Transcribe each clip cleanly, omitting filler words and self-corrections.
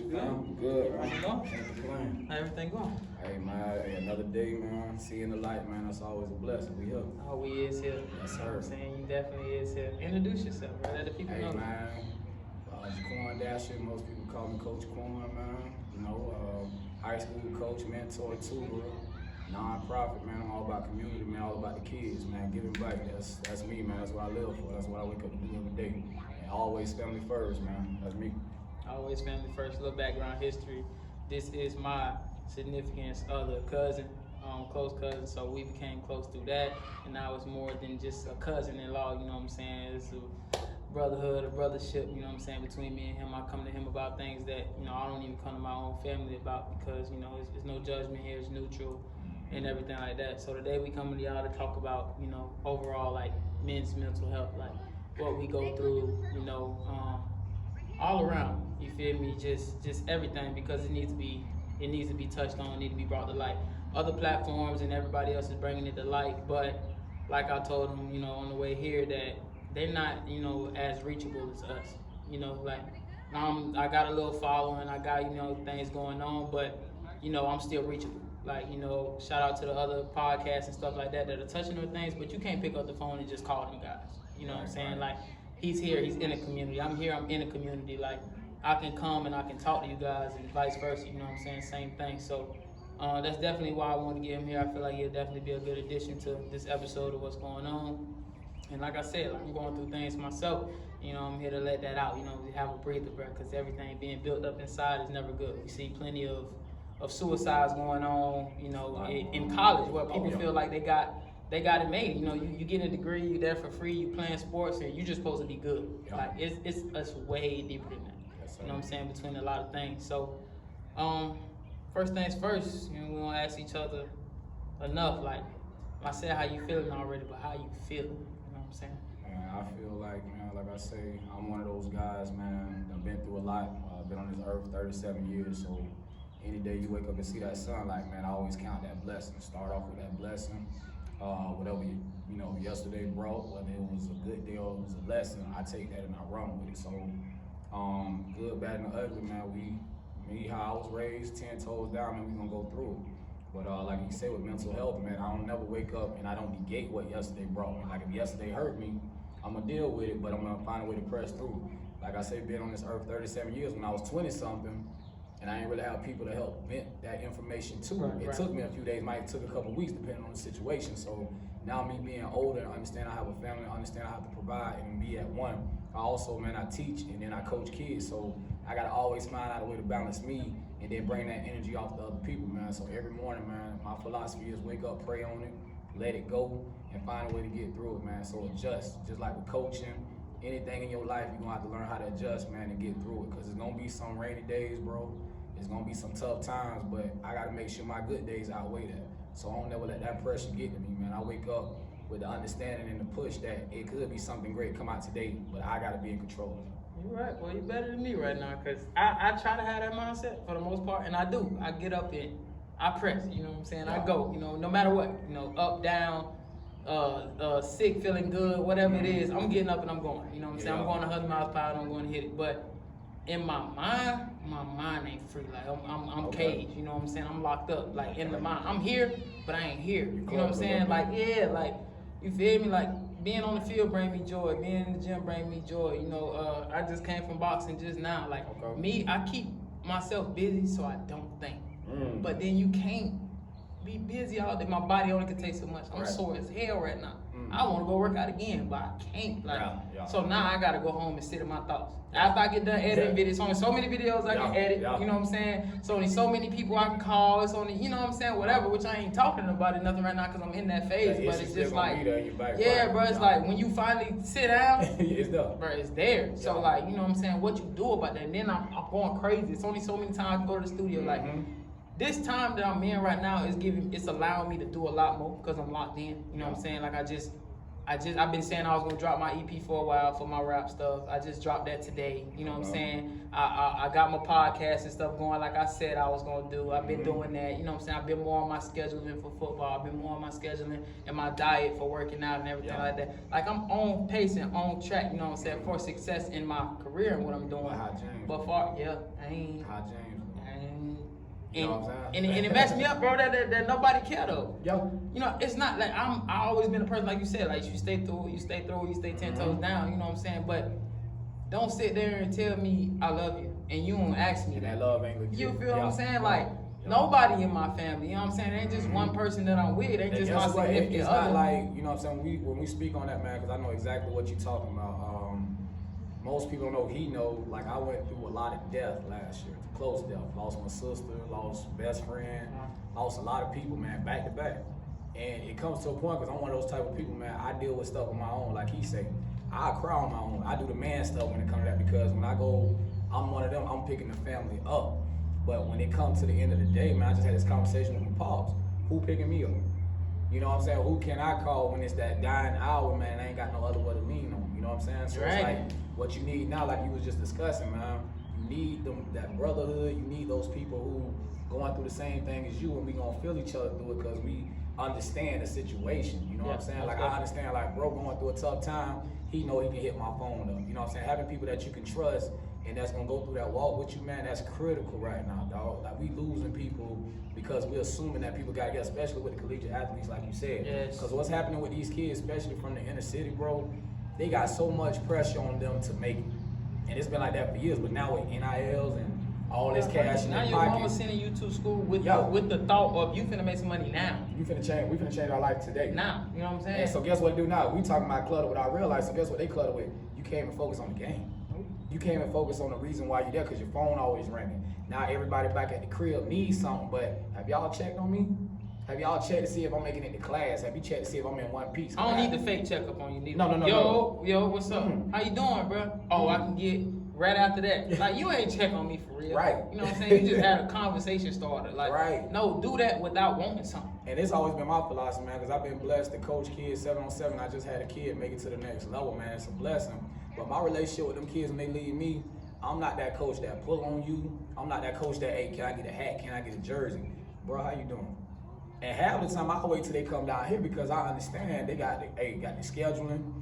Good? I'm good, man. How's it going? Can't complain. How everything going? Hey, man, hey, another day, man. Seeing the light, man, that's always a blessing. We here. Oh, we is here. Yes, You know what I'm sir. saying? You definitely is here. Introduce yourself, bro. Let the people Hey, know. man, Quan Dasher, most people call me Coach Quan, man. You know, high school coach, mentor, tutor, non-profit, man. I'm all about community, man, all about the kids, man. Giving back, that's me, man. That's what I live for. That's what I wake up to do every day. And always family first, man. That's me. Always family first. Little background history. This is my significant other cousin, close cousin. So we became close through that. And now it's more than just a cousin-in-law, you know what I'm saying? It's a brotherhood, a brothership, you know what I'm saying, between me and him. I come to him about things that, you know, I don't even come to my own family about because, you know, it's no judgment here, it's neutral and everything like that. So today we come to y'all to talk about, you know, overall, like, men's mental health, like, what we go through, you know, all around, you feel me, just everything, because it needs to be touched on, it needs to be brought to light. Other platforms and everybody else is bringing it to light, but like I told them, you know, on the way here, that they're not, you know, as reachable as us. You know, like, I got a little following, I got, you know, things going on, but, you know, I'm still reachable. Like, you know, shout out to the other podcasts and stuff like that that are touching on things, but you can't pick up the phone and just call them guys. You know what I'm saying? Like, he's here, he's in a community. I'm here, I'm in a community. Like, I can come and I can talk to you guys and vice versa, you know what I'm saying? Same thing. So that's definitely why I want to get him here. I feel like he'll definitely be a good addition to this episode of what's going on. And like I said, like, I'm going through things myself. You know, I'm here to let that out, you know, have a breather, bro, because everything being built up inside is never good. We see plenty of suicides going on, you know, in college, where people feel like they got it made. You know, you get a degree, you're there for free, you playing sports, and you're just supposed to be good. Like, it's way deeper than that. You know what I'm saying? Between a lot of things. So, first things first, you know, we gonna ask each other enough. Like, I said how you feeling already, but how you feel? You know what I'm saying? Man, I feel like, man, like I say, I'm one of those guys, man. I've been through a lot. I've been on this earth 37 years, so any day you wake up and see that sunlight, man, I always count that blessing. Start off with that blessing. Whatever you know, yesterday brought, whether it was a good day or it was a lesson, I take that and I run with it. So, good, bad, and ugly, man. Me, how I was raised, 10 toes down, and we gonna go through it. But like you said, with mental health, man, I don't never wake up and I don't negate what yesterday brought me. Like, if yesterday hurt me, I'm gonna deal with it, but I'm gonna find a way to press through. Like I said, being on this earth 37 years, when I was 20-something, and I didn't really have people to help vent that information to. It took me a few days, might took a couple weeks, depending on the situation. So now me being older, I understand I have a family, I understand I have to provide and be at one. I also, man, I teach and then I coach kids. So I gotta always find out a way to balance me and then bring that energy off to other people, man. So every morning, man, my philosophy is wake up, pray on it, let it go, and find a way to get through it, man. So adjust, just like with coaching, anything in your life, you're gonna have to learn how to adjust, man, and get through it. Cause it's gonna be some rainy days, bro. It's gonna be some tough times, but I gotta make sure my good days outweigh that. So I don't never let that pressure get to me, man. I wake up with the understanding and the push that it could be something great come out today, but I gotta be in control of it. You're right. Well, you're better than me right now, because I try to have that mindset for the most part, and I do. I get up and I press, you know what I'm saying? I go, you know, no matter what, you know, up, down, sick, feeling good, whatever it is, I'm getting up and I'm going, you know what I'm saying? I'm going 100 miles per hour, I'm going to hit it, but in my mind ain't free. Like, I'm caged, you know what I'm saying? I'm locked up, like, in the mind. I'm here, but I ain't here, you know what I'm saying? Like, yeah, like, you feel me? Like, being on the field bring me joy, being in the gym bring me joy, you know, I just came from boxing just now. Like, me, I keep myself busy so I don't think. But then you can't be busy all day. My body only can take so much. I'm sore as hell right now. I want to go work out again, but I can't. Like, so now I gotta go home and sit in my thoughts. After I get done editing videos, only so many videos I can edit. You know what I'm saying? It's only so many people I can call. It's only, you know what I'm saying, whatever. Which I ain't talking about it nothing right now because I'm in that phase. But it's just like, yeah, bro. It's like when you finally sit down, it's done, bro. It's there. So like, you know what I'm saying? What you do about that? And then I'm going crazy. It's only so many times I can go to the studio. Like, this time that I'm in right now is allowing me to do a lot more because I'm locked in. You know what I'm saying? Like, I've been saying I was gonna drop my EP for a while for my rap stuff. I just dropped that today. You know what I'm saying? I got my podcast and stuff going like I said I was gonna do. I've been doing that. You know what I'm saying? I've been more on my scheduling for football. I've been more on my scheduling and my diet for working out and everything like that. Like I'm on pace and on track. You know what I'm saying? For success in my career and what I'm doing. But for I ain't. You know what I'm saying? And it messed me up, bro, that nobody cared though. Yo. You know, it's not like I always been a person like you said, like you stay 10 toes down, you know what I'm saying? But don't sit there and tell me I love you and you don't ask me that. Love ain't legit. You feel what I'm saying? Like nobody in my family, you know what I'm saying? It ain't just one person that I'm with, it ain't just my significant It's other. not like, you know what I'm saying, when we speak on that, man, because I know exactly what you're talking about. Most people know, like I went through a lot of death last year, close death. Lost my sister, lost best friend, lost a lot of people, man, back to back. And it comes to a point, because I'm one of those type of people, man, I deal with stuff on my own, like he say. I cry on my own. I do the man stuff when it comes to that, because when I go, I'm one of them, I'm picking the family up. But when it comes to the end of the day, man, I just had this conversation with my pops. Who picking me up? You know what I'm saying? Who can I call when it's that dying hour, man? I ain't got no other way to lean on. You know what I'm saying? So it's like what you need now, like you was just discussing, man. You need that brotherhood. You need those people who going through the same thing as you, and we gonna feel each other through it because we understand the situation. You know what I'm saying? Like I understand, like bro going through a tough time, he know he can hit my phone up. You know what I'm saying? Having people that you can trust and that's gonna go through that walk with you, man, that's critical right now, dog. Like we losing people because we're assuming that people gotta get, especially with the collegiate athletes, like you said. Because what's happening with these kids, especially from the inner city, bro, they got so much pressure on them to make it. And it's been like that for years, but now with NILs and all this cash in their pocket. Now your mama sending you to school with the thought of you finna make some money now. We finna change our life today. Now, you know what I'm saying? And so guess what they do now? We talking about clutter without realizing, so guess what they clutter with? You can't even focus on the game. You can't even focus on the reason why you're there, because your phone always ringing. Now everybody back at the crib needs something, but have y'all checked on me? Have y'all checked to see if I'm making it to class? Have you checked to see if I'm in one piece? I don't need the fake checkup on you. Need No. Yo, what's up? How you doing, bro? Oh, I can get right after that. Like, you ain't check on me for real. Right. You know what I'm saying? You just had a conversation started. Like, no, do that without wanting something. And it's always been my philosophy, man, because I've been blessed to coach kids 7-on-7. I just had a kid make it to the next level, man. It's a blessing. But my relationship with them kids when they leave me, I'm not that coach that pull on you. I'm not that coach that, hey, can I get a hat? Can I get a jersey? Bro, how you doing? And half the time I wait till they come down here because I understand they got the scheduling,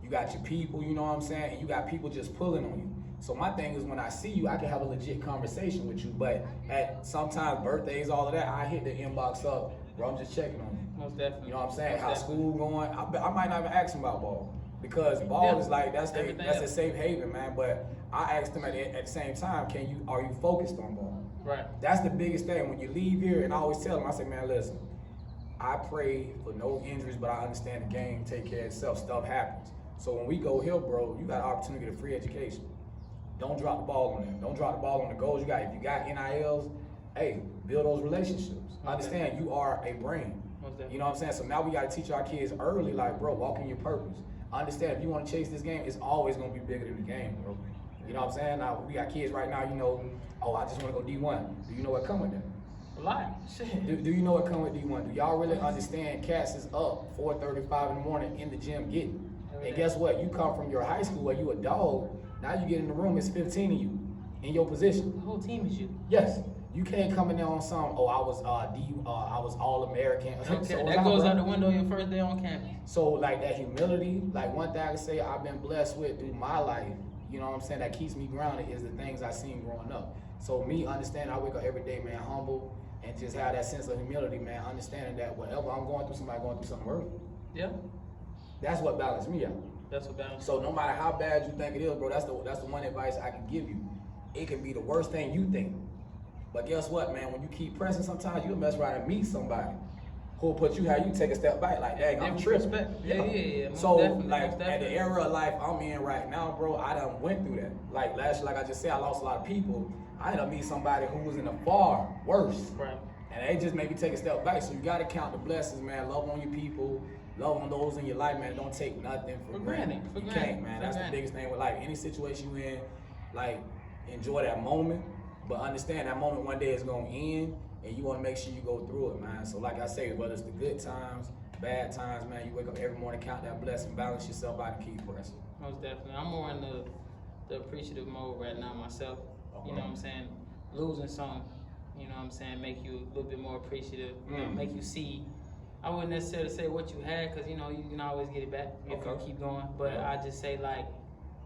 you got your people, you know what I'm saying, and you got people just pulling on you. So my thing is when I see you, I can have a legit conversation with you. But at sometimes birthdays, all of that, I hit the inbox up, bro, I'm just checking on you. Most definitely. You know what I'm saying? How school going? I might not even ask them about ball. Because ball is like, that's a safe haven, man. But I asked them at the same time, are you focused on ball? Right. That's the biggest thing. When you leave here, and I always tell them, I say, man, listen, I pray for no injuries, but I understand the game take care of itself. Stuff happens. So when we go here, bro, you got an opportunity to free education. Don't drop the ball on them. Don't drop the ball on the goals you got. If you got NILs, hey, build those relationships. Understand you are a brand. You know what I'm saying? So now we got to teach our kids early, like, bro, walk in your purpose. Understand if you want to chase this game, it's always going to be bigger than the game, bro. You know what I'm saying? Now, we got kids right now, you know, oh, I just want to go D1. Do you know what come with that? A lot. Shit. Do you know what come with D1? Do y'all really understand Cass is up 4:35 in the morning in the gym getting? And guess what? You come from your high school where you a dog. Now you get in the room, it's 15 of you in your position. The whole team is you. Yes. You can't come in there on some, oh, I was All-American. Okay, so that goes out the window your first day on campus. So like that humility, like one thing I can say I've been blessed with through my life, you know what I'm saying, that keeps me grounded is the things I seen growing up. So me understanding, I wake up every day, man, humble, and just have that sense of humility, man, understanding that whatever I'm going through, somebody going through something worse. Yeah. That's what balanced me out. That's what balanced. So no matter how bad you think it is, bro, that's the one advice I can give you. It can be the worst thing you think. But guess what, man? When you keep pressing, sometimes you'll mess around and meet somebody who'll put you how you take a step back. Like, dang, I'm tripping. Yeah. So, like, at the era of life I'm in right now, bro, I done went through that. Like, last year, like I just said, I lost a lot of people. I ended up meeting somebody who was in a far worse. Right. And they just made me take a step back. So you got to count the blessings, man. Love on your people. Love on those in your life, man. Don't take nothing for granted. You can't, man. That's the biggest thing with life. Any situation you in, like, enjoy that moment. But understand that moment one day is going to end, and you want to make sure you go through it, man. So like I say, whether it's the good times, bad times, man, you wake up every morning, count that blessing, balance yourself out, and keep pressing. Most definitely. I'm more in the appreciative mode right now myself. You know what I'm saying? Losing something, you know what I'm saying, make you a little bit more appreciative, you know, make you see. I wouldn't necessarily say what you had, because, you know, you can always get it back if you keep going. But I just say, like,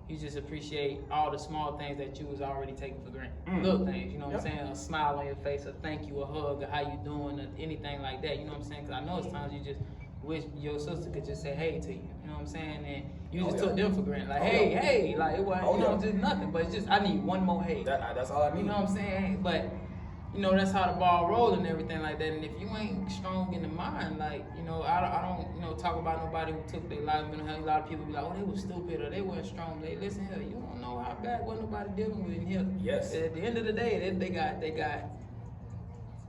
you just appreciate all the small things that you was already taking for granted. Little things, you know what I'm saying? A smile on your face, a thank you, a hug, a how you doing, or anything like that, you know what I'm saying? Because I know it's times you just wish your sister could just say hey to you, you know what I'm saying? And you just took them for granted, like, hey, like, it wasn't, you know, just nothing, but it's just, I need one more hey. That's all I need. You know what I'm saying? But, you know, that's how the ball rolls and everything like that. And if you ain't strong in the mind, like, you know, I don't, you know, talk about nobody who took their life mental health. A lot of people be like, oh, they was stupid or they weren't strong. They listen here, you don't know how bad what nobody dealing with in here. Yes. At the end of the day,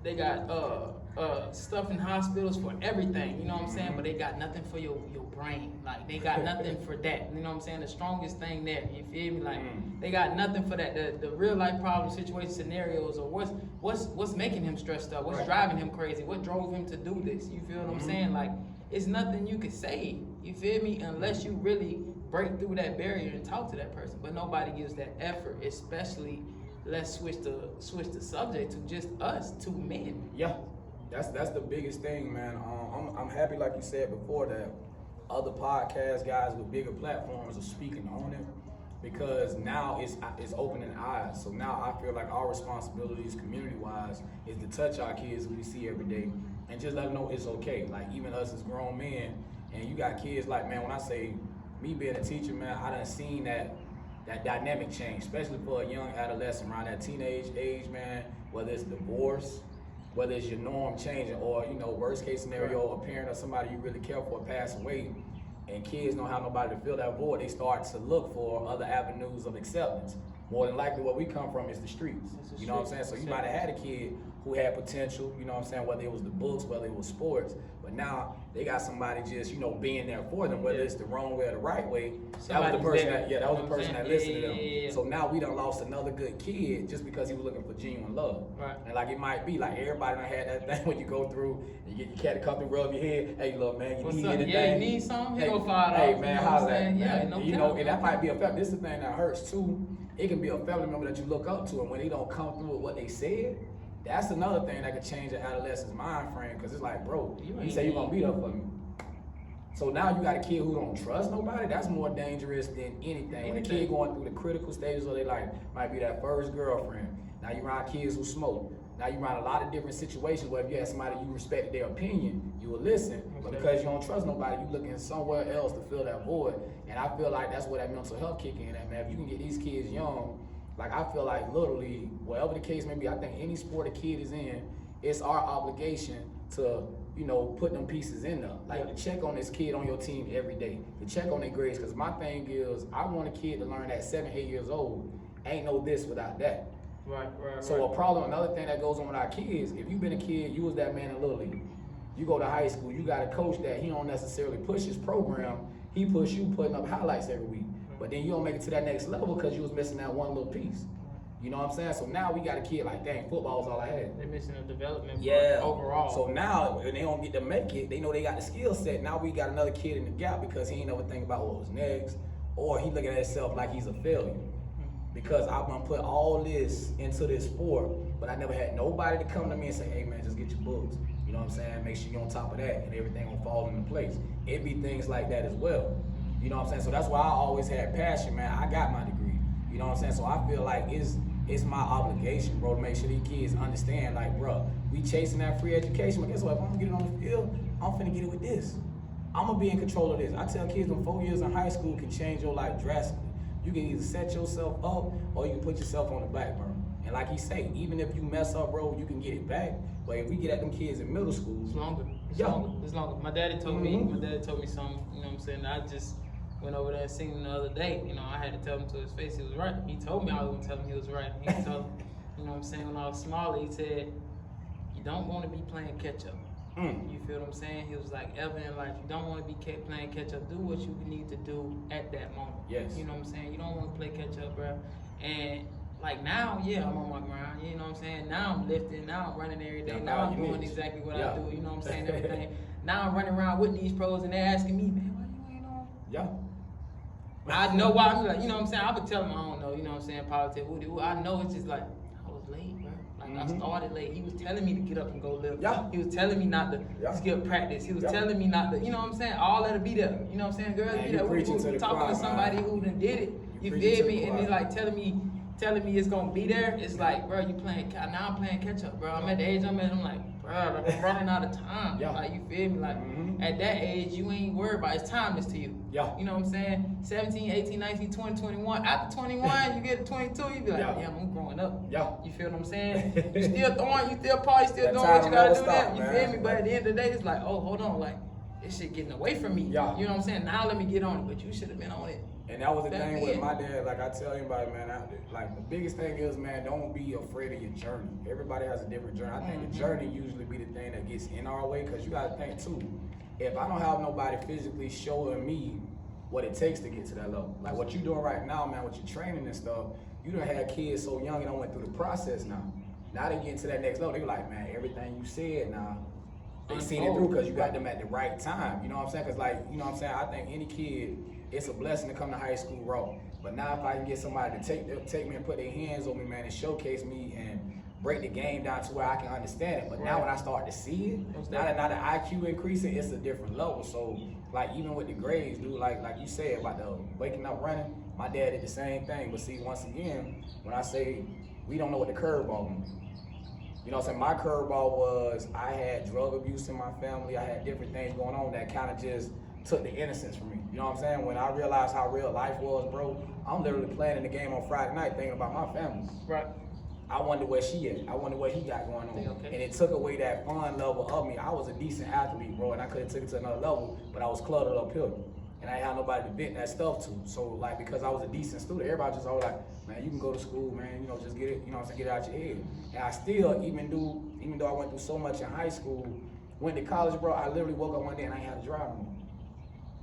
they got stuff in hospitals for everything, you know what I'm saying? But they got nothing for your brain. Like, they got nothing for that. You know what I'm saying? The strongest thing there, you feel me? Like, they got nothing for that. The real life problem, situation, scenarios, or what's making him stressed up, what's driving him crazy, what drove him to do this. You feel what I'm saying? Like, it's nothing you can say, you feel me? Unless you really break through that barrier and talk to that person. But nobody gives that effort, especially, let's switch the subject to just us, two men. Yeah. That's the biggest thing, man. I'm happy, like you said before, that other podcast guys with bigger platforms are speaking on it, because now it's opening eyes. So now I feel like our responsibilities, community-wise, is to touch our kids who we see every day and just let them know it's okay. Like, even us as grown men, and you got kids, like, man, when I say me being a teacher, man, I done seen that dynamic change, especially for a young adolescent around that teenage age, man, whether it's divorce, whether it's your norm changing, or, you know, worst case scenario, a parent or somebody you really care for pass away, and kids don't have nobody to fill that void, they start to look for other avenues of acceptance. More than likely, where we come from is the streets. You know what I'm saying? So you might have had a kid who had potential, you know what I'm saying, whether it was the books, whether it was sports, but now they got somebody just, you know, being there for them, whether it's the wrong way or the right way. That was the person that listened to them. So now we done lost another good kid just because he was looking for genuine love. Right. And like, it might be like everybody done had that thing when you go through and you get your cat to come through, rub your head. Hey, look, man, you need anything? Yeah, you need something? Hey, He gonna find out. hey, man, how's that? Yeah, no you know, and that might be a family. This is the thing that hurts too. It can be a family member that you look up to, and when they don't come through with what they said, that's another thing that could change an adolescent's mind frame. Because it's like, bro, you say you're gonna be there for me. So now you got a kid who don't trust nobody. That's more dangerous than anything. When a kid going through the critical stages of their life, might be that first girlfriend. Now you around kids who smoke. Now you around a lot of different situations where if you had somebody you respected their opinion, you would listen. But because you don't trust nobody, you looking somewhere else to fill that void. And I feel like that's where that mental health kick in at, man. If you can get these kids young, like, I feel like literally, whatever the case may be, I think any sport a kid is in, it's our obligation to, you know, put them pieces in there. Like, to check on this kid on your team every day, to check on their grades. Because my thing is, I want a kid to learn at 7, 8 years old, ain't no this without that. Right. So a problem, another thing that goes on with our kids, if you've been a kid, you was that man in Little League. You go to high school, you got a coach that he don't necessarily push his program, he push you putting up highlights every week. But then you don't make it to that next level because you was missing that one little piece. You know what I'm saying? So now we got a kid like, dang, football is all I had. They're missing a development overall. So now when they don't get to make it, they know they got the skill set. Now we got another kid in the gap because he ain't never think about what was next, or he looking at himself like he's a failure. Because I'm gonna put all this into this sport, but I never had nobody to come to me and say, hey man, just get your books. You know what I'm saying? Make sure you're on top of that and everything will fall into place. It be things like that as well. You know what I'm saying? So that's why I always had passion, man. I got my degree. You know what I'm saying? So I feel like it's my obligation, bro, to make sure these kids understand, like, bro, we chasing that free education, but guess what? If I'm gonna get it on the field, I'm finna get it with this. I'm gonna be in control of this. I tell kids them 4 years in high school can change your life drastically. You can either set yourself up or you can put yourself on the back burner. And like he say, even if you mess up, bro, you can get it back. But if we get at them kids in middle school, it's longer. It's longer. My daddy told me something, you know what I'm saying? I just went over there and seen him the other day. You know, I had to tell him to his face he was right. He told me I was gonna tell him he was right. He told him, you know what I'm saying, when I was smaller, he said, you don't want to be playing catch up. You feel what I'm saying? He was like, ever in life, you don't want to be playing catch up. Do what you need to do at that moment. Yes. You know what I'm saying? You don't want to play catch up, bro. And like now, yeah, I'm on my grind. You know what I'm saying? Now I'm lifting. Now I'm running every day. Now I'm doing exactly what I do. You know what I'm saying? Everything. Now I'm running around with these pros and they're asking me, man, why you ain't on? Yeah. I know why. I'm like, you know what I'm saying? I would tell them I don't know, you know what I'm saying, politics. I know it's just like, I was late, bro. Like, I started late. He was telling me to get up and go lift. Yeah. He was telling me not to skip practice. He was telling me not to, you know what I'm saying? All that'll be there. You know what I'm saying? Girls be there. We talking to somebody who done did it. You feel me? And he's like telling me it's gonna be there. It's like, bro, you playing, now I'm playing catch up, bro. I'm at the age I'm at, I'm like, bro, I'm running out of time. Yeah. Like, you feel me? Like, at that age, you ain't worried about it. It's timeless to you. Yeah. You know what I'm saying? 17, 18, 19, 20, 21. After 21, you get to 22, you be like, damn, I'm growing up. Yeah. You feel what I'm saying? You still throwing, you still party, still That doing what you gotta do stop, that. You man. feel me? But at the end of the day, it's like, oh, hold on, like, this shit getting away from me. Yeah. You know what I'm saying? Now let me get on it, but you should have been on it. And that was the Back thing with then. my dad. Like I tell anybody, man, like the biggest thing is, man, don't be afraid of your journey. Everybody has a different journey. I think the journey usually be the thing that gets in our way, because you got to think too. If I don't have nobody physically showing me what it takes to get to that level, like what you doing right now, man, with your training and stuff, you done had kids so young and I went through the process now. Now they get to that next level. They like, man, everything you said now, they seen it through because you got them at the right time. You know what I'm saying? Because like, you know what I'm saying? I think any kid, it's a blessing to come to high school raw. But now if I can get somebody to take me and put their hands on me, man, and showcase me and break the game down to where I can understand it. But now when I start to see it, now that the IQ increasing, it's a different level. So like even with the grades, dude, like you said about the waking up running, my dad did the same thing. But see, once again, when I say we don't know what the curveball means. You know what I'm saying? My curveball was I had drug abuse in my family. I had different things going on that kind of just took the innocence from me. You know what I'm saying? When I realized how real life was, bro, I'm literally playing in the game on Friday night thinking about my family. Right. I wonder where she at. I wonder what he got going on. Okay. And it took away that fun level of me. I was a decent athlete, bro, and I could have took it to another level, but I was cluttered uphill. And I ain't had nobody to vent that stuff to. So like, because I was a decent student, everybody just always like, man, you can go to school, man, you know, just get it, you know what I'm saying, get it out your head. And I still, even though I went through so much in high school, went to college, bro, I literally woke up one day and I ain't had to drive no more.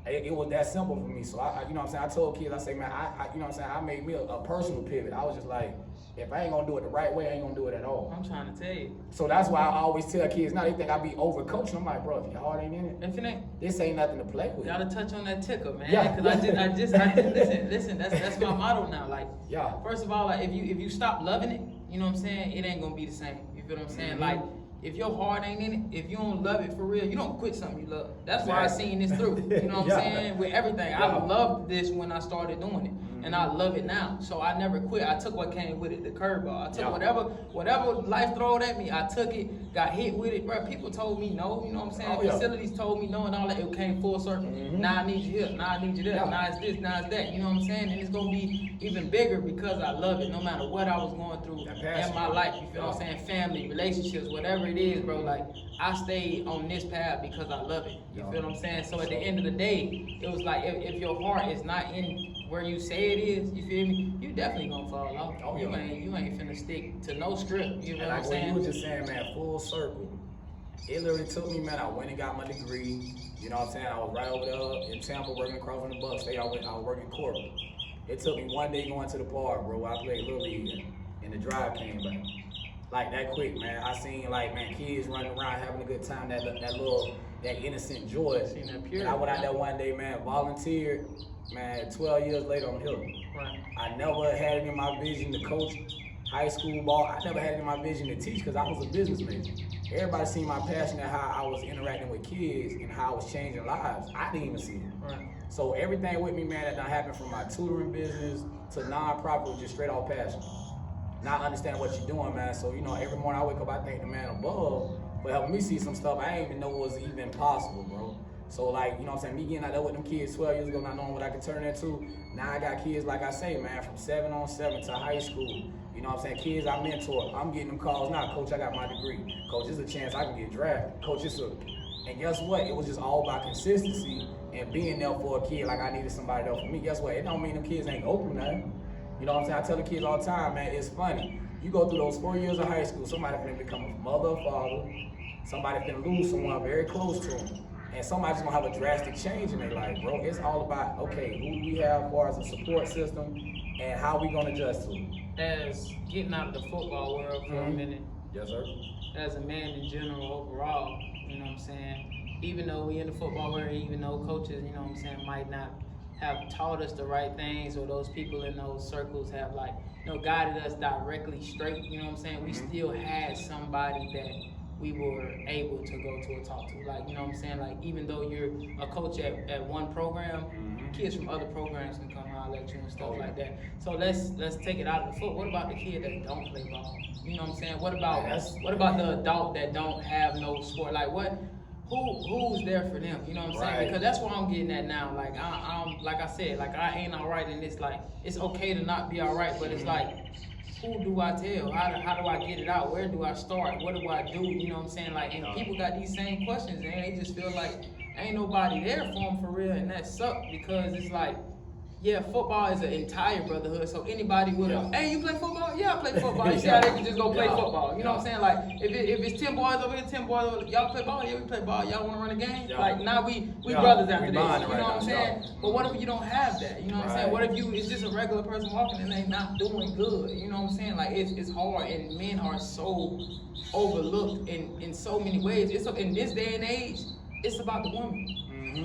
It was that simple for me. So I you know what I'm saying, I told kids, I say, man, I you know what I'm saying, I made me a personal pivot. I was just like, if I ain't gonna do it the right way, I ain't gonna do it at all. I'm trying to tell you. So that's why I always tell kids now, they think I be overcoaching. I'm like, bro, if your heart ain't in it, If it ain't, this ain't nothing to play with. gotta touch on that ticker, man. Yeah. Cause I just listen, that's my motto now. Like, Yeah. first of all, like if you stop loving it, you know what I'm saying, it ain't gonna be the same. You feel what I'm saying? Like, if your heart ain't in it, if you don't love it for real, you don't quit something you love. That's why I seen this through. You know what I'm saying? With everything. I loved this when I started doing it. And I love it now. So I never quit. I took what came with it, the curveball. I took whatever life throwed at me, I took it, got hit with it. Bro, people told me no, you know what I'm saying? Facilities told me no and all that. It came full circle. Now I need you here, now I need you there, now it's this, now it's that. You know what I'm saying? And it's gonna be even bigger because I love it no matter what I was going through in my life. You feel what I'm saying? Family, relationships, whatever it is, bro. Like, I stayed on this path because I love it. You feel what I'm saying? So at the end of the day, it was like if your heart is not in where you say it is, you feel me? You definitely gonna fall off. You ain't finna stick to no script. You know what I'm saying? You were just saying, man, full circle. It literally took me, man. I went and got my degree. You know what I'm saying? I was right over there in Tampa working across from the bus. I was working corporate. It took me one day going to the park, bro. I played Little League and the drive came back. Like that quick, man. I seen like, man, kids running around having a good time, that innocent joy. Seen that pure. And I went out there one day, man, volunteered. Man, 12 years later, I'm here. Right. I never had it in my vision to coach high school ball. I never had it in my vision to teach because I was a business major. Everybody seen my passion and how I was interacting with kids and how I was changing lives. I didn't even see it. Right. So everything with me, man, that done happened from my tutoring business to nonprofit was just straight off passion. Now I understand what you're doing, man. So, you know, every morning I wake up, I thank the man above for helping me see some stuff I didn't even know was even possible, bro. So, like, you know what I'm saying, me getting out there with them kids 12 years ago, not knowing what I could turn into. Now I got kids, like I say, man, from 7-on-7 to high school. You know what I'm saying? Kids I mentor, I'm getting them calls now. Coach, I got my degree. Coach, there's a chance I can get drafted. Coach, it's a... And guess what? It was just all about consistency and being there for a kid like I needed somebody there for me. Guess what? It don't mean them kids ain't open nothing. You know what I'm saying? I tell the kids all the time, man, it's funny. You go through those 4 years of high school, somebody finna become a mother or father. Somebody finna lose someone very close to them. And somebody's gonna have a drastic change in their life, bro. It's all about, okay, who do we have as far as a support system and how we gonna adjust to it. As getting out of the football world for a minute, Yes, sir. as a man in general overall, you know what I'm saying? even though we in the football area, even though coaches, you know what I'm saying, might not have taught us the right things, or those people in those circles have like, you know, guided us directly straight, you know what I'm saying, we still had somebody that we were able to go to and talk to. Like, you know what I'm saying? Like, even though you're a coach at one program, kids from other programs can come holler at you and stuff like that. So let's take it out of the foot. What about the kid that don't play ball? You know what I'm saying? What about the adult that don't have no sport? Like, who's there for them? You know what I'm saying? Because that's what I'm getting at now. Like, I'm like I said, like, I ain't all right, and it's like, it's okay to not be all right, but it's like, who do I tell? How do I get it out? Where do I start? What do I do? You know what I'm saying? Like, and people got these same questions, and they just feel like ain't nobody there for them for real, and that sucks, because it's like, yeah, football is an entire brotherhood, so anybody would have, hey, you play football? Yeah, I play football. You see how they can just go play football. You know what I'm saying? Like, if it's 10 boys over here, 10 boys over here, y'all play ball? Yeah, we play ball. Y'all want to run a game? Like, now we brothers after this. You know what I'm saying? But what if you don't have that? You know what I'm saying? What if it's just a regular person walking and they not doing good? You know what I'm saying? Like, it's hard, and men are so overlooked in so many ways. It's in this day and age, it's about the woman.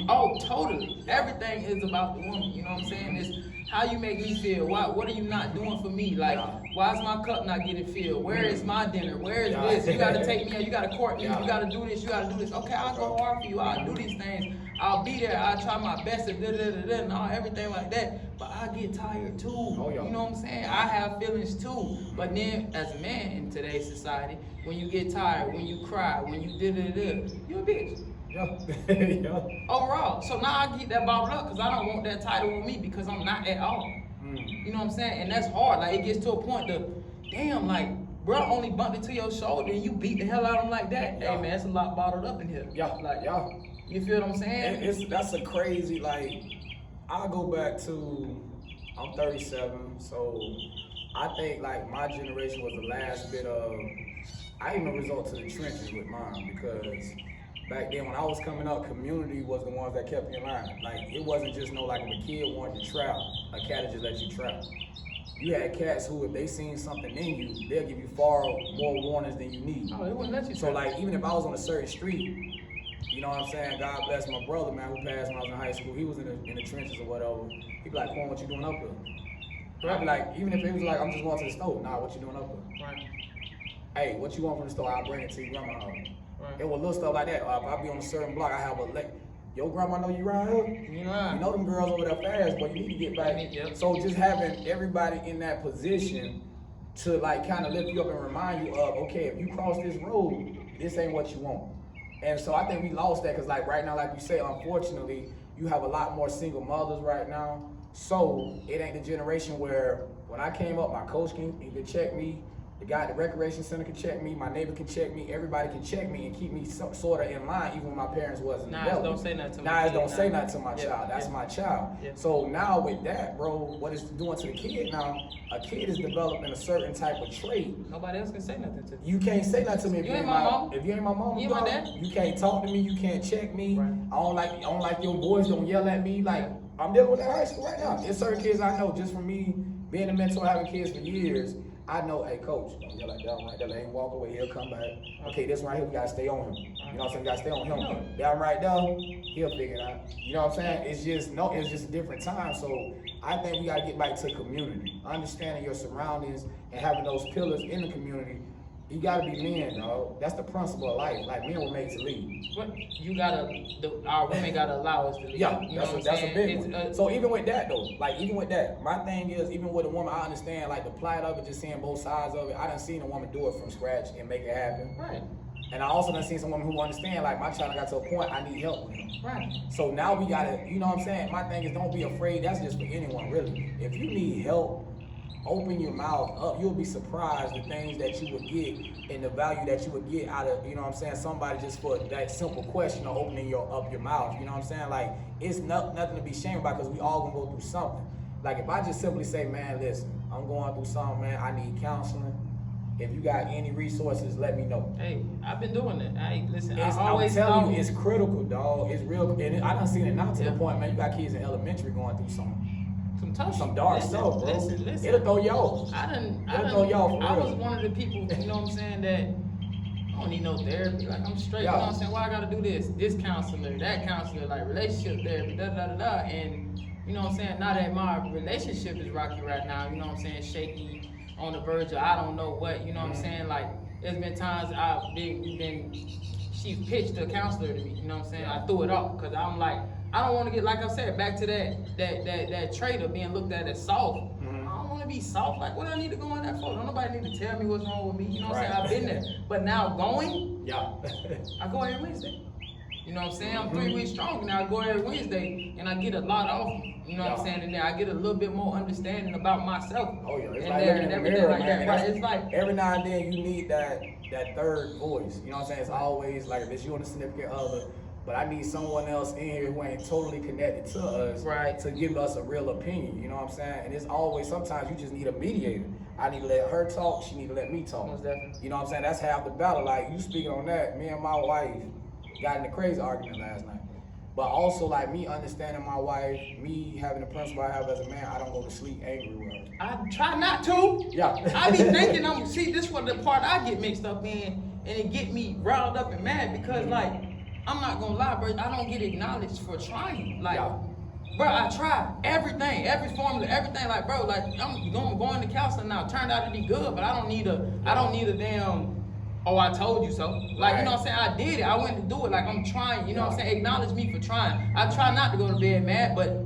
Oh, totally. Everything is about the woman. You know what I'm saying? It's how you make me feel. What are you not doing for me? Like, why is my cup not getting filled? Where is my dinner? Where is this? You gotta take me out. You gotta court me. You gotta do this. You gotta do this. Okay, I'll go hard for you. I'll do these things. I'll be there. I'll try my best and and all everything like that. But I get tired too. You know what I'm saying? I have feelings too. But then, as a man in today's society, when you get tired, when you cry, when you you a bitch. Overall. So now I get that bottled up because I don't want that title on me, because I'm not at all. You know what I'm saying? And that's hard. Like, it gets to a point to, damn, like, bro only bumped into your shoulder and you beat the hell out of him like that. Hey, man, it's a lot bottled up in here. You feel what I'm saying? That's a crazy, like, I'll go back to, I'm 37, so I think, like, my generation was the last bit of, I even resort to the trenches with mine, because back then when I was coming up, community was the ones that kept me in line. Like, it wasn't just like if a kid wanted to trap, a cat would just let you trap. You had cats who, if they seen something in you, they'll give you far more warnings than you need. Oh, they wouldn't let you trap. So, like, even if I was on a certain street, you know what I'm saying? God bless my brother, man, who passed when I was in high school. He was in the trenches or whatever. He'd be like, Quan, what you doing up here? I'd be like, even if it was like, I'm just going to the store. Nah, what you doing up here? Hey, what you want from the store? I'll bring it to your grandma's house. It was little stuff like that. If I be on a certain block, I have your grandma know you around here? You know them girls over there fast, but you need to get back. So just having everybody in that position to, like, kind of lift you up and remind you of, okay, if you cross this road, this ain't what you want. And so I think we lost that, because, like, right now, like you say, unfortunately, you have a lot more single mothers right now. So it ain't the generation where, when I came up, my coach can check me, the guy at the recreation center can check me, my neighbor can check me, everybody can check me and keep me sort of in line, even when my parents wasn't. Don't say nothing to my child. Don't say nothing to my child. That's my child. So now with that, bro, what it's doing to the kid now, a kid is developing a certain type of trait. Nobody else can say nothing to you. You can't say nothing to me if you ain't my mom. If you ain't my mom, you ain't my dad. You can't talk to me. You can't check me. I don't like your boys don't yell at me. Like, I'm dealing with that high school right now. There's certain kids I know, just from me being a mentor, having kids for years. I know, hey, coach, don't yell like that right there. Let him walk away. He'll come back. Okay, this right here, we gotta stay on him. You know what I'm saying? We gotta stay on him. That right there, he'll figure it out. You know what I'm saying? It's just a different time. So I think we gotta get back to community, understanding your surroundings and having those pillars in the community. You gotta be men, dog. That's the principle of life. Like, men were made to lead. But our women gotta allow us to lead. Yeah, that's a big one. So even with that though, my thing is, even with a woman, I understand like the plight of it, just seeing both sides of it. I done seen a woman do it from scratch and make it happen. Right. And I also done seen some women who understand, like, my child got to a point, I need help with him. Right. So now we gotta, you know what I'm saying? My thing is, don't be afraid. That's just for anyone, really. If you need help, open your mouth up. You'll be surprised the things that you would get and the value that you would get out of, you know what I'm saying, somebody just for that simple question of opening up your mouth. You know what I'm saying? Like, it's nothing to be ashamed about, because we all gonna go through something. Like, if I just simply say, man, listen, I'm going through something, man, I need counseling. If you got any resources, let me know. Hey, I've been doing that. Hey, listen, I'm telling you, it's critical, dog. It's real, and I done seen it now to the point, man, you got kids in elementary going through some dark stuff, bro. Listen. It'll throw y'all. I was one of the people, you know what I'm saying, that I don't need no therapy. Like, I'm straight. You know what I'm saying? Why I gotta do this counselor, that counselor, like relationship therapy, da da da da. And you know what I'm saying? Now that my relationship is rocky right now, you know what I'm saying? Shaky, on the verge of I don't know what. You know what I'm saying? Like, there's been times she pitched a counselor to me. You know what I'm saying? I threw it off because I'm like, I don't want to get, like I said, back to that trait of being looked at as soft. I don't want to be soft. Like, what I need to go in there for? Don't nobody need to tell me what's wrong with me. You know what I'm saying? I've been there. But now going, I go every Wednesday. You know what I'm saying? I'm 3 weeks strong now. I go every Wednesday and I get a lot off me. You know what I'm saying? And then I get a little bit more understanding about myself. Oh yeah, it's and like looking in the mirror, like man. that. Right? It's like every now and then you need that third voice. You know what I'm saying? It's always like if it's you and a significant other, but I need someone else in here who ain't totally connected to us to give us a real opinion. You know what I'm saying? And it's always, sometimes you just need a mediator. I need to let her talk, she need to let me talk. Most definitely. You know what I'm saying? That's half the battle. Like, you speaking on that, me and my wife got in a crazy argument last night. But also, like, me understanding my wife, me having the principle I have as a man, I don't go to sleep angry with her. I try not to. Yeah. I be thinking, see, this was the part I get mixed up in, and it get me riled up and mad because, like, I'm not gonna lie, bro, I don't get acknowledged for trying. Like, bro, I try everything, every formula, everything. Like, bro, like, I'm going to counseling now. Turned out to be good, but I don't need a damn, oh, I told you so. Like, you know what I'm saying? I did it. I went to do it. Like, I'm trying. You know what I'm saying? Acknowledge me for trying. I try not to go to bed mad, but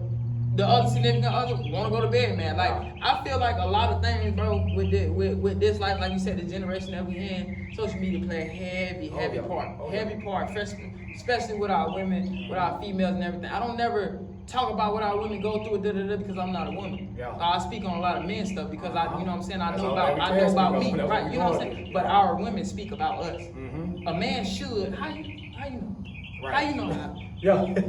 the other significant other want to go to bed mad. Like, I feel like a lot of things, bro, with this life, like you said, the generation that we in, social media play a heavy part, especially with our women, with our females and everything. I don't never talk about what our women go through because I'm not a woman. I speak on a lot of men stuff because I, you know what I'm saying, I know about me, right? You know what I'm saying? But our women speak about us. A man should. How you know? Right. How you know how?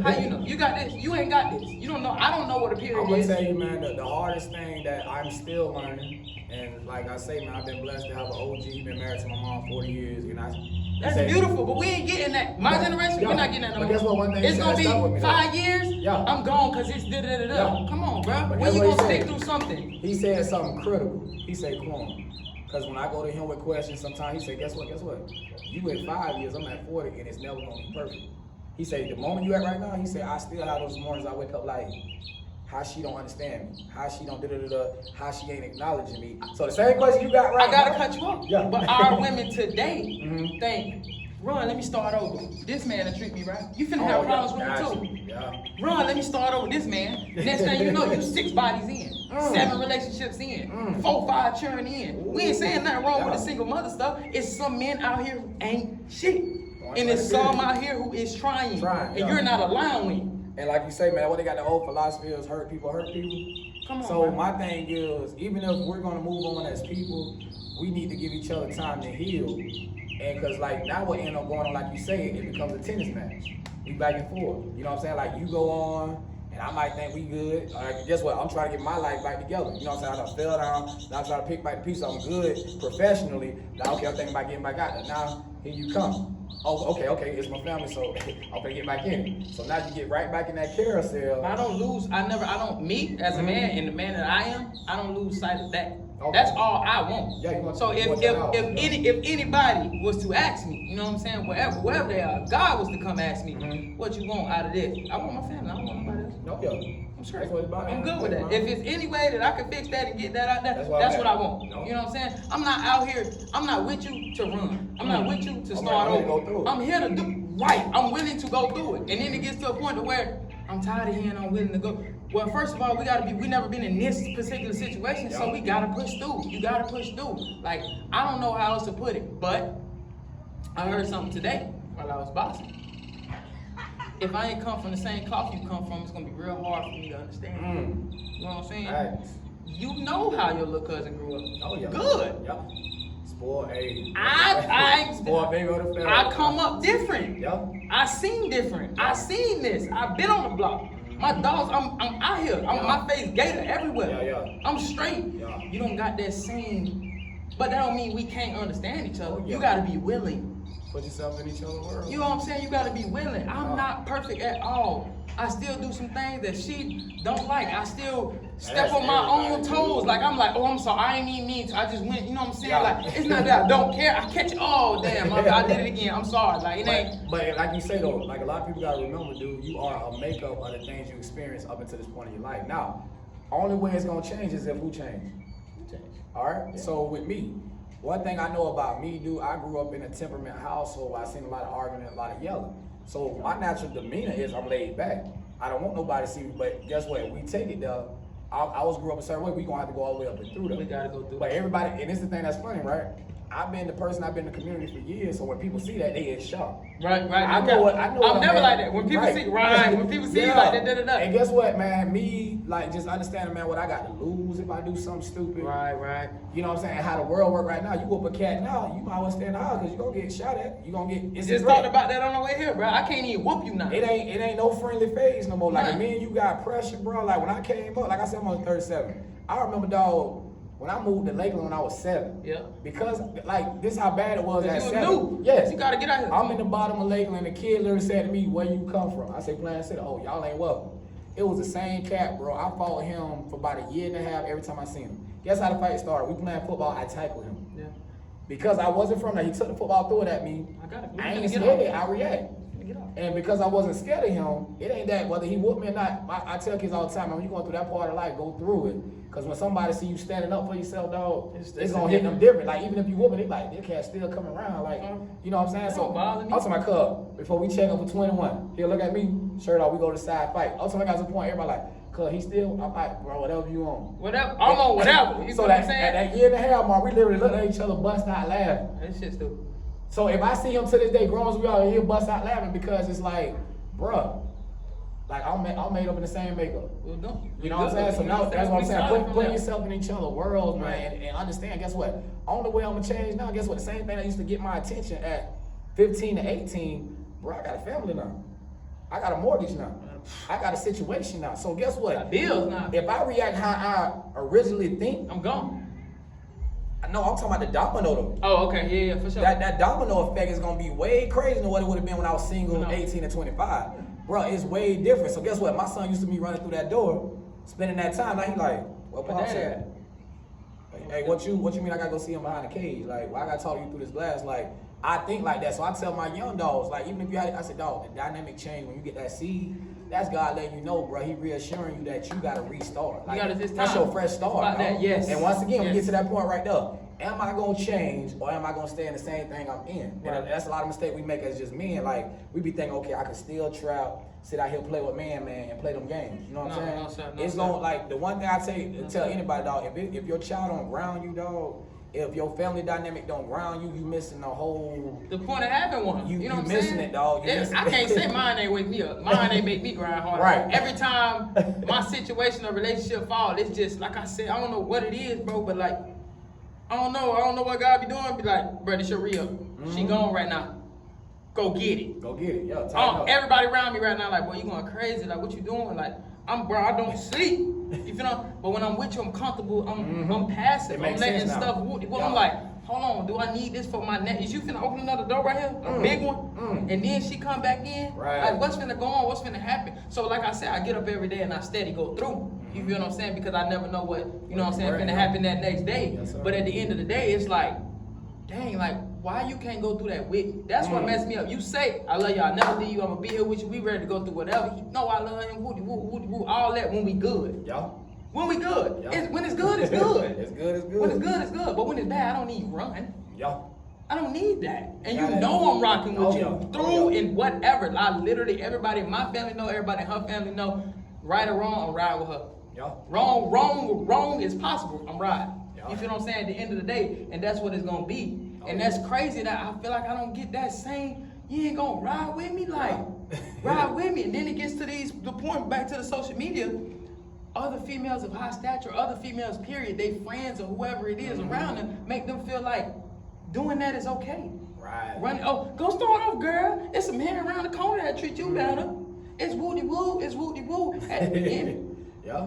How you know? You got this. You ain't got this. You don't know. I don't know what a period is. I'm gonna tell you, man, the hardest thing that I'm still learning, and like I say, man, I've been blessed to have an OG. Been married to my mom 40 years, and that's beautiful, but we ain't getting that. My generation, we're not getting that no more. But guess what? One thing it's gonna be 5 years. I'm gone because it's da-da-da-da. Come on, bro. When you gonna stick through something? He said something critical. He said, Quan. Because when I go to him with questions, sometimes he said, guess what? You in 5 years, I'm at 40, and it's never gonna be perfect. He said, the moment you at right now, he said, I still have those mornings I wake up like, how she don't understand me, how she don't da-da-da-da, how she ain't acknowledging me. So the same question you got right now. I gotta cut you off. But our women today think, Run, let me start over. This man will treat me right. You finna have problems with him too. Run, let me start over this man. Next thing you know, you 6 bodies in, 7 relationships in, 4, 5 churn in. We ain't saying nothing wrong with the single mother stuff. It's some men out here who ain't shit. And it's some out here who is trying. And you're not allowing. And like you say, man, what they got the old philosophy is hurt people. Come on, so man. my thing is, even if we're gonna move on as people, we need to give each other time to heal. And cause like now what end up going on, like you say, it becomes a tennis match. We back and forth. You know what I'm saying? Like you go on, and I might think we good. Like guess what? I'm trying to get my life back together. You know what I'm saying? I done fell down. Now I'm trying to pick back the pieces. I'm good professionally. Now okay, I'm thinking about getting back out there. Now here you come. Oh, okay, it's my family, so I'm gonna get back in it. So now you get right back in that carousel. I don't lose. Me as a man and the man that I am, I don't lose sight of that. That's all I want. So if anybody was to ask me, you know what I'm saying, wherever they are, if God was to come ask me, what you want out of this? I want my family. I don't want nobody else. I'm straight. I'm good with that. If it's any way that I can fix that and get that out there, that's what I want. You know what I'm saying? I'm not out here. I'm not with you to run. I'm not with you to start over. I'm here to do right. I'm willing to go through it. And then it gets to a point to where I'm tired of hearing I'm willing to go. Well, first of all, we never been in this particular situation, so we gotta push through. You gotta push through. Like, I don't know how else to put it, but I heard something today while I was boxing. If I ain't come from the same cloth you come from, it's gonna be real hard for me to understand. You know what I'm saying? Right. You know how your little cousin grew up. Good. Spoiled, Spoiled baby on the family. I come up different. I seen different. I seen this. I've been on the block. My dogs, I'm out here. My face gator everywhere. I'm straight. You don't got that same, but that don't mean we can't understand each other. You gotta be willing. Put yourself in each other's world. You know what I'm saying? You gotta be willing. I'm not perfect at all. I still do some things that she don't like. I still step on my own toes. Like, I'm like, oh, I'm sorry, I ain't even mean to. I just went, you know what I'm saying? Yeah. Like, it's not that I don't care. I catch, oh, damn, I did it again. I'm sorry. Like, it ain't. But like you say though, like a lot of people gotta remember, dude, you are a makeup of the things you experience up until this point in your life. Now, only way it's gonna change is if who change. All right. Yeah. So with me, one thing I know about me, dude, I grew up in a temperament household. I seen a lot of arguing, a lot of yelling. So my natural demeanor is I'm laid back. I don't want nobody to see me. But guess what? If we take it there, I was grew up a certain way. We gonna have to go all the way up and through that. We gotta go through. But everybody, and this is the thing that's funny, right? I've been the community for years, so when people see that, they get shocked. Right. I know. I'm never like that. When people see, when people see you like that, And guess what, man? Me, like, just understanding, man, what I got to lose if I do something stupid. Right. You know what I'm saying? How the world work right now. You whoop a cat now, you might as well stay in the house because you're gonna get shot at. You're gonna get. It's just thought about that on the way here, bro. I can't even whoop you now. It ain't no friendly phase no more. Like, if me and you got pressure, bro. Like when I came up, like I said, I'm on 37. I remember, dog. When I moved to Lakeland when I was 7, yeah. Because like this how bad it was at 7. New. Yes. You gotta get out here. I'm in the bottom of Lakeland. The kid literally said to me, "Where you come from?" I say, "Plan City." "Oh, y'all ain't welcome." It was the same cat, bro. I followed him for about a year and a half every time I seen him. Guess how the fight started? We playing football. I tackled him. Yeah. Because I wasn't from there. He took the football, threw it at me. I ain't scared. I react. And because I wasn't scared of him, it ain't that whether he whooped me or not. I tell kids all the time, when you going through that part of life, go through it. Because when somebody see you standing up for yourself, dog, it's gonna hit them different. Like even if you whooping it, like they can't still come around. Like you know what I'm saying? So also my cub, before we check him for 21, he'll look at me, shirt off, we go to side fight. Also I got to the point, everybody like, cuz he still, I'm like, bro, whatever you on. Whatever, I'm on whatever. You so know that, what I'm saying? at that year and a half mark, we literally looked at each other, bust out laughing. That shit's stupid. So if I see him to this day, grown as we are, he'll bust out laughing because it's like, bruh, like I'm made up in the same makeup. Well, no. You know what I'm saying? So now that's what I'm saying. Put yourself in each other's worlds, man, and understand. Guess what? Only way I'm gonna change now. Guess what? The same thing that used to get my attention at 15 to 18, bro. I got a family now. I got a mortgage now. I got a situation now. So guess what? I got bills now. If I react how I originally think, I'm gone. No, I'm talking about the domino though. Oh, okay, yeah, for sure. That domino effect is gonna be way crazier than what it would have been when I was single, 18 to 25. Bro, it's way different. So guess what? My son used to be running through that door, spending that time. Now he like, well, Pop said, hey, what you mean I gotta go see him behind the cage? Like, well, I gotta talk to you through this glass. Like, I think like that. So I tell my young dogs, like, even if you had, I said, dog, the dynamic change when you get that seed. That's God letting you know, bro. He reassuring you that you gotta restart. Like, that's your fresh start. Yes. And once again, we get to that point right there. Am I gonna change or am I gonna stay in the same thing I'm in? Right. And that's a lot of mistakes we make as just men. Like we be thinking, okay, I can still trap, sit out here, play with man, and play them games. You know what I'm saying? It's gonna like the one thing I tell anybody, dog. If your child don't ground you, dog. If your family dynamic don't ground you, you missing the whole. The point of having one. You know what I'm saying? Missing it, dog. I can't say mine ain't wake me up. Mine ain't make me grind hard. Right. Every time my situation or relationship fall, it's just like I said. I don't know what it is, bro. But like, I don't know what God be doing. Be like, bro, this your real. Mm-hmm. She gone right now. Go get it. Go get it. Yeah. Everybody around me right now, like, boy, you going crazy. Like, what you doing? Like, I don't sleep. You feel? But when I'm with you, I'm comfortable. I'm passive. I'm letting stuff. I'm like, hold on. Do I need this for my neck? Is you finna open another door right here? A big one? And then she come back in? Right. Like, what's finna go on? What's finna happen? So, like I said, I get up every day and I steady go through. You feel what I'm saying? Because I never know what, you know what I'm saying, finna happen that next day. Yes, but at the end of the day, it's like, dang, like, why you can't go through that with me? That's what messed me up. You say, I love you, I never leave you, I'm gonna be here with you, we ready to go through whatever. You know I love him, woo, all that when we good. Yeah. When we good. Yeah. When it's good, it's good. It's good, it's good. When it's good, it's good. But when it's bad, I don't need run. Yeah. I don't need that. And you know I'm rocking with you through and whatever. I literally, everybody in my family know, everybody in her family know, right or wrong, I'm riding with her. Yeah. Wrong is possible. I'm riding. Yeah. You feel what I'm saying? At the end of the day, and that's what it's gonna be. And that's crazy that I feel like I don't get that same. You ain't gonna ride with me, like ride with me. And then it gets to the point back to the social media. Other females of high stature, other females, period, they friends or whoever it is around them, make them feel like doing that is okay. Right. Go start off, girl. It's some men around the corner that treat you better. It's woody woo. At the beginning. Yeah.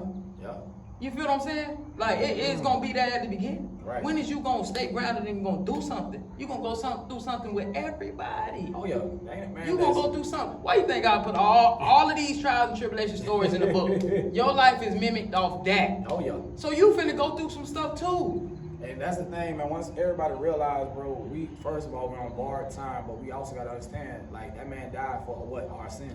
You feel what I'm saying? Like it's gonna be there at the beginning. Right. When is you gonna stay grounded and gonna do something? You gonna go do something with everybody. Oh yeah, man. You gonna go through something. Why you think I put all of these trials and tribulation stories in the book? Your life is mimicked off that. Oh yeah. So you finna go through some stuff too. And that's the thing, man. Once everybody realize, bro, we first of all we're on borrowed time, but we also gotta understand, like that man died for what? Our sins.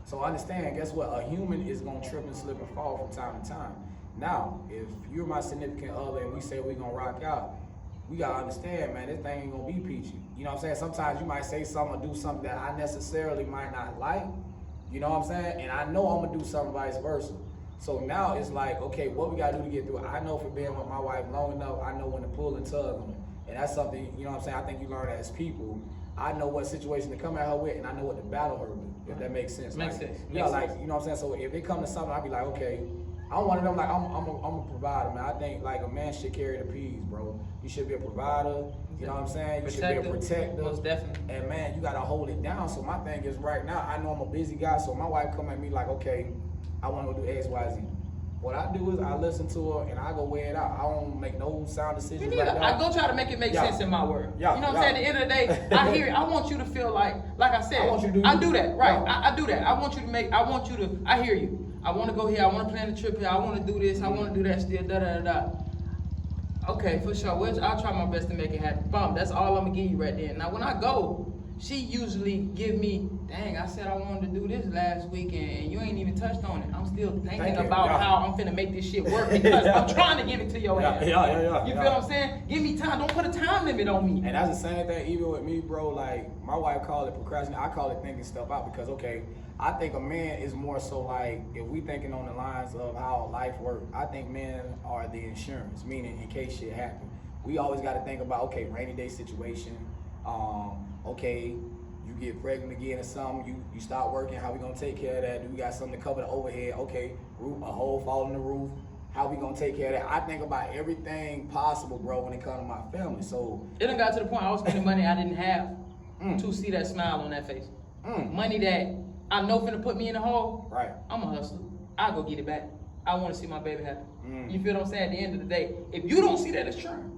So understand, guess what? A human is gonna trip and slip and fall from time to time. Now, if you're my significant other and we say we're gonna rock out, we gotta understand, man, this thing ain't gonna be peachy. You know what I'm saying? Sometimes you might say something or do something that I necessarily might not like. You know what I'm saying? And I know I'm gonna do something vice versa. So now it's like, okay, what we gotta do to get through it? I know for being with my wife long enough, I know when to pull and tug on it. And that's something, you know what I'm saying, I think you learn as people. I know what situation to come at her with, and I know what to battle her with, if that makes sense. Makes like, sense. Yeah, Makes like, sense. you know what I'm saying? So if it come to something, I'll be like, okay, I'm one of them, like, I'm a provider, man. I think, like, a man should carry the P's, bro. You should be a provider, you know what I'm saying? You should be a protector. Most definitely. And, man, you gotta hold it down. So my thing is, right now, I know I'm a busy guy, so my wife come at me like, okay, I wanna go do X, Y, Z. What I do is I listen to her and I go weigh it out. I don't make no sound decisions. Me neither. I go try to make it make sense in my word. You know what I'm saying? At the end of the day, I hear it. I want you to feel like I said, I want you to do that. Right. I do that. I hear you. I want to go here. I want to plan the trip here. I want to do this. I want to do that still. Da da da da. Okay, for sure. I'll try my best to make it happen. Boom. That's all I'm gonna give you right there. Now when I go, she usually give me, dang, I said I wanted to do this last week and you ain't even touched on it. I'm still thinking about how I'm finna make this shit work because I'm trying to give it to your ass. You feel what I'm saying? Give me time. Don't put a time limit on me. And that's the same thing even with me, bro. Like, my wife call it procrastinating. I call it thinking stuff out because, okay, I think a man is more so like, if we thinking on the lines of how life works, I think men are the insurance, meaning in case shit happen. We always got to think about, okay, rainy day situation, okay, you get pregnant again or something, you start working, how we gonna take care of that? Do we got something to cover the overhead? Okay, a hole fall in the roof, how we gonna take care of that? I think about everything possible, bro, when it comes to my family. So it done got to the point I was spending money I didn't have to see that smile on that face. Money that I know finna put me in a hole. Right. I'm a hustler. I'll go get it back. I wanna see my baby happy. You feel what I'm saying? At the end of the day, if you don't see that as churn,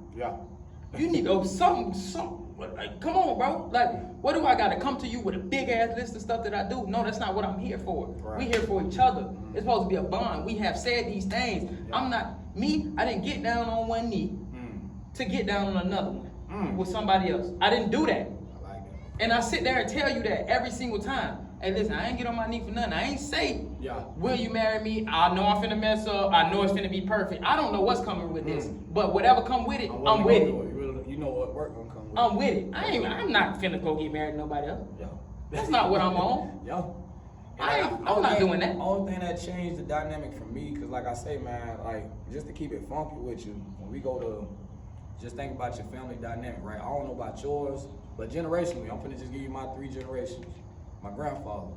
you need to something. Like, come on, bro. Like, what do I gotta come to you with a big ass list of stuff that I do? No, that's not what I'm here for. Right. We here for each other. It's supposed to be a bond. We have said these things. I didn't get down on one knee to get down on another one with somebody else. I didn't do that. I like that. And I sit there and tell you that every single time. Hey, listen, I ain't get on my knee for nothing. I ain't say, will you marry me? I know I'm finna mess up. I know it's finna be perfect. I don't know what's coming with this. But whatever come with it, I'm with it. You know what work gonna come with I'm with it. I'm not finna go get married to nobody else. That's not what I'm on. I'm not doing that. Only thing that changed the dynamic for me, cause like I say, man, like just to keep it funky with you, when we go to, just think about your family dynamic, right? I don't know about yours, but generationally, I'm finna just give you my 3 generations. My grandfather,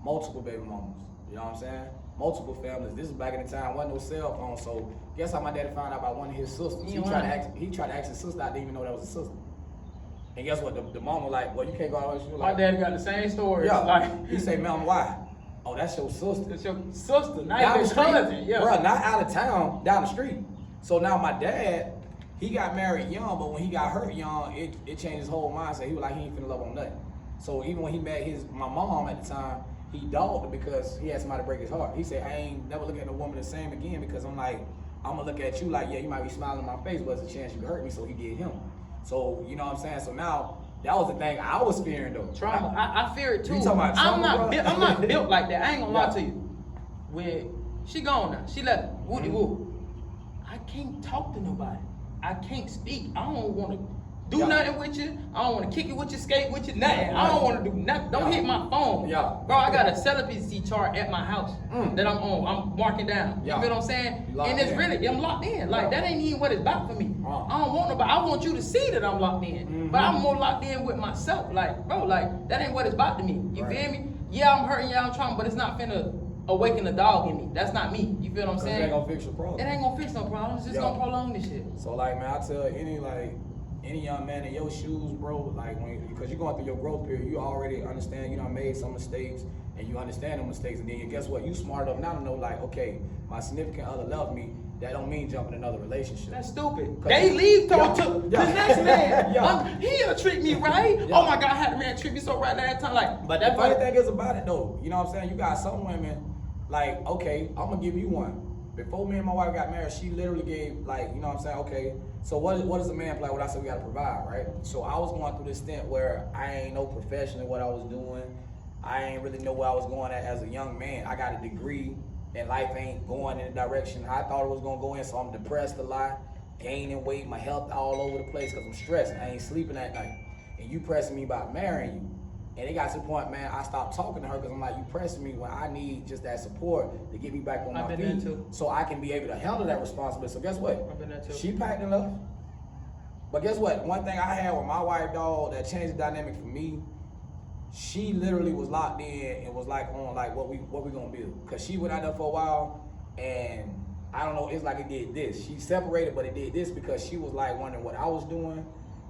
multiple baby mamas, you know what I'm saying? Multiple families. This is back in the time, wasn't no cell phone, so guess how my daddy found out about one of his sisters? He tried to ask his sister, I didn't even know that was a sister. And guess what? The mama like, well, you can't go out. She was My like, daddy got the same story. He say, ma'am, why? Oh, that's your sister. It's your sister, not Down your the street, cousin. bro, not out of town, down the street. So now my dad, he got married young, but when he got hurt young, it changed his whole mindset. He was like, he ain't finna love on nothing. So even when he met my mom at the time, he dogged her because he had somebody break his heart. He said, I ain't never looking at a woman the same again because I'm gonna look at you like, yeah, you might be smiling in my face, but there's a chance you could hurt me, so he did him. So, you know what I'm saying? So now, that was the thing I was fearing though. Trauma. I fear it too. You talking about trauma, I'm not built like that. I ain't gonna lie to you. When she gone now, she left. Woody woo. I can't talk to nobody. I can't speak. I don't want to do nothing with you. I don't want to kick it with you, skate with you, nothing. I don't want to do nothing. Don't hit my phone. Bro, I got a celibacy chart at my house that I'm on. I'm marking down. You feel what I'm saying? And it's really, I'm locked in. Like, that ain't even what it's about for me. I don't want nobody. I want you to see that I'm locked in. But I'm more locked in with myself. Like, bro, like, that ain't what it's about to me. You feel me? Yeah, I'm hurting, yeah, I'm trying, but it's not finna awaken the dog in me. That's not me. You feel what I'm saying? It ain't gonna fix your problem. It ain't gonna fix no problem. It's just gonna prolong this shit. So, like, man, I tell any young man in your shoes, bro, like, because you're going through your growth period, you already understand you done made some mistakes and you understand the mistakes, and then guess what? You smart enough now to know, like, okay, my significant other loved me. That don't mean jump in another relationship. That's stupid. They leave to the next man. He'll treat me right. Oh my God, how the man treat me so right last time? Like, but the funny thing is about it though, you know what I'm saying? You got some women, like, okay, I'm gonna give you one. Before me and my wife got married, she literally gave, like, you know what I'm saying? Okay, so what does a man play? What I said we gotta provide, right? So I was going through this stint where I ain't no profession in what I was doing. I ain't really know where I was going at as a young man. I got a degree. And life ain't going in the direction I thought it was gonna go in, so I'm depressed a lot, gaining weight, my health all over the place because I'm stressed. I ain't sleeping at night. And you pressing me about marrying you. And it got to the point, man, I stopped talking to her because I'm like, you pressing me when I need just that support to get me back on my feet so I can be able to handle that responsibility. So guess what? I've been there too. She packed enough. But guess what? One thing I had with my wife, dog, that changed the dynamic for me, she literally was locked in and was like on like what we gonna build. Cause she went out there for a while and I don't know, it's like it did this. She separated, but it did this because she was like wondering what I was doing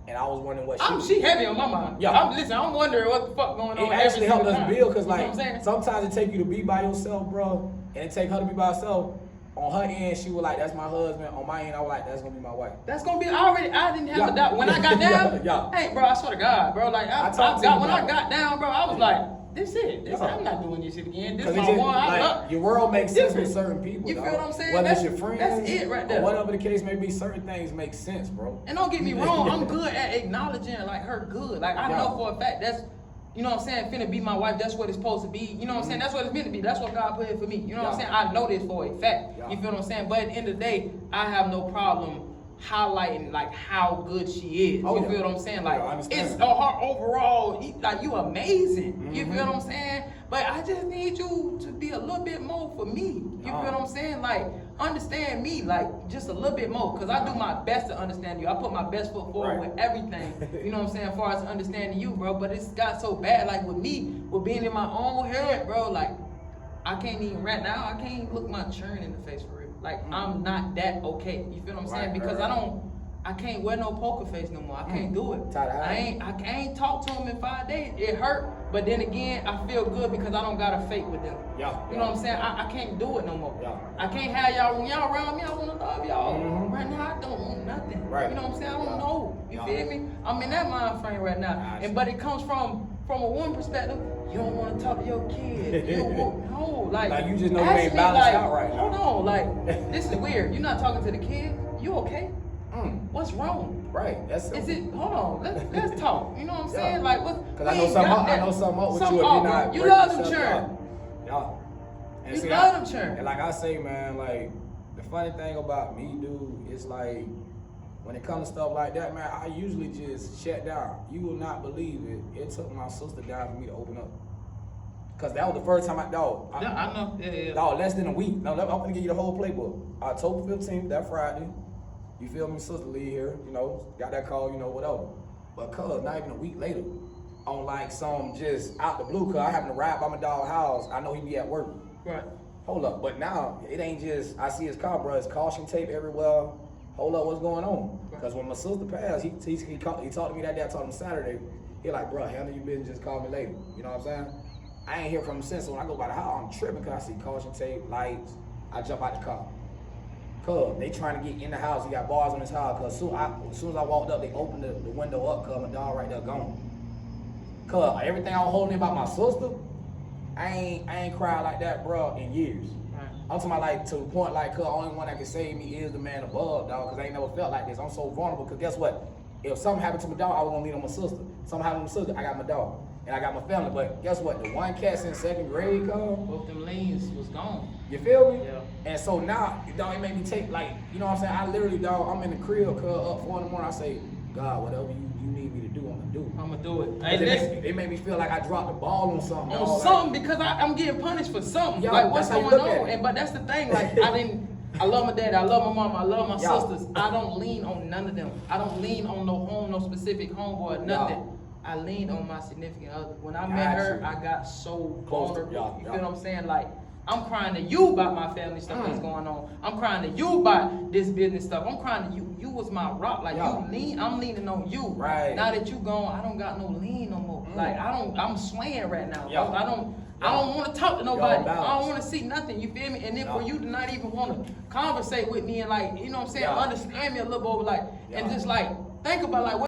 and I was wondering what she heavy on my mind. Yeah. I'm wondering what the fuck going on. It actually helped us build cause like you know sometimes it take you to be by yourself, bro, and it take her to be by herself. On her end, she was like, that's my husband. On my end, I was like, that's gonna be my wife. That's gonna be I didn't have a doubt. When I got down, hey bro, I swear to God, bro, like I got down, bro, I was like, this it. I'm not doing this shit again. This is my one. Like, your world makes sense with certain people. You feel what I'm saying? Whether it's your friends, that's it right there. Or whatever the case may be, certain things make sense, bro. And don't get me wrong, I'm good at acknowledging like her good. Like I know for a fact that's, you know what I'm saying, finna be my wife, that's what it's supposed to be. You know what I'm saying? That's what it's meant to be. That's what God put here for me. You know what I'm saying? I know this for a fact. You feel what I'm saying? But at the end of the day, I have no problem highlighting like how good she is. You feel what I'm saying? Like it's her overall, like you amazing. You feel what I'm saying? But I just need you to be a little bit more for me. You feel what I'm saying? Like understand me like just a little bit more, because I do my best to understand you. I put my best foot forward with everything. You know what I'm saying? As far as understanding you, bro. But it's got so bad, like with me, with being in my own head, bro. Like I can't even right now. I can't even look my churn in the face for real. Like I'm not that okay. You feel what I'm saying? Because I can't wear no poker face no more. I can't do it. I can't talk to him in 5 days. It hurt, but then again, I feel good because I don't got to fake with them. You know what I'm saying? I can't do it no more. I can't have y'all, when y'all around me, I want to love y'all. Right now, I don't want nothing. You know what I'm saying? I don't know. You feel me? I'm in that mind frame right now. But it comes from a woman perspective. You don't want to talk to your kid. You don't want, no. Like you just know you ain't balanced out right now. Hold on. Like, this is weird. You're not talking to the kid. You okay? What's wrong? Right. Is it? Hold on. Let's talk. You know what I'm saying? Like what? Because I know something up with you if you're not. You love them churn. And you love them churn. And like I say, man, like the funny thing about me, dude, is like when it comes to stuff like that, man, I usually just shut down. You will not believe it. It took my sister down for me to open up. Cause that was the first time I know. Yeah. Dog, less than a week. No, I'm gonna give you the whole playbook. October 15th, that Friday. You feel me? Sister Lee here, you know, got that call, you know, whatever. But cuz, not even a week later, on like some just out the blue, cuz I happen to ride by my dog's house. I know he be at work. Right. Hold up, but now it ain't just, I see his car, bro, it's caution tape everywhere. Hold up, what's going on? Because when my sister passed, he talked to me that day, I talked to him Saturday. He like, bro, handle your business, just call me later. You know what I'm saying? I ain't hear from him since, so when I go by the house, I'm tripping because I see caution tape, lights. I jump out the car. Cuz, they trying to get in the house. He got bars on his house. Cuz, as soon as I walked up, they opened the window up. Cuz, my dog right there gone. Cuz, everything I was holding about my sister, I ain't cried like that, bro, in years. Right. I'm talking about like to the point like, cuz, only one that can save me is the man above, dog. Cuz I ain't never felt like this. I'm so vulnerable. Cuz guess what? If something happened to my dog, I was gonna lean on my sister. Something happened to my sister, I got my dog. And I got my family, but guess what? The one cat's in second grade, both them lanes was gone. You feel me? Yeah. And so now, dog, it made me take, like, you know what I'm saying? I literally, dog, I'm in the crib, up 4 in the morning, I say, God, whatever you need me to do, I'm gonna do. I'm gonna do it. It made me feel like I dropped the ball on something. On something, because I'm getting punished for something. Yeah, like, what's going on? But that's the thing, like, I love my dad, I love my mom, I love my sisters. I don't lean on none of them. I don't lean on no home, no specific homeboy, nothing. I leaned on my significant other. When I met her, I got so vulnerable. You feel what I'm saying? Like, I'm crying to you about my family stuff that's going on. I'm crying to you about this business stuff. I'm crying to you. You was my rock. Like I'm leaning on you. Right. Now that you gone, I don't got no lean no more. Like I'm swaying right now. Yeah. I don't want to talk to nobody. Yo, I don't want to see nothing. You feel me? And then for you to not even want to conversate with me and like, you know what I'm saying, understand me a little bit, like, and just like think about like what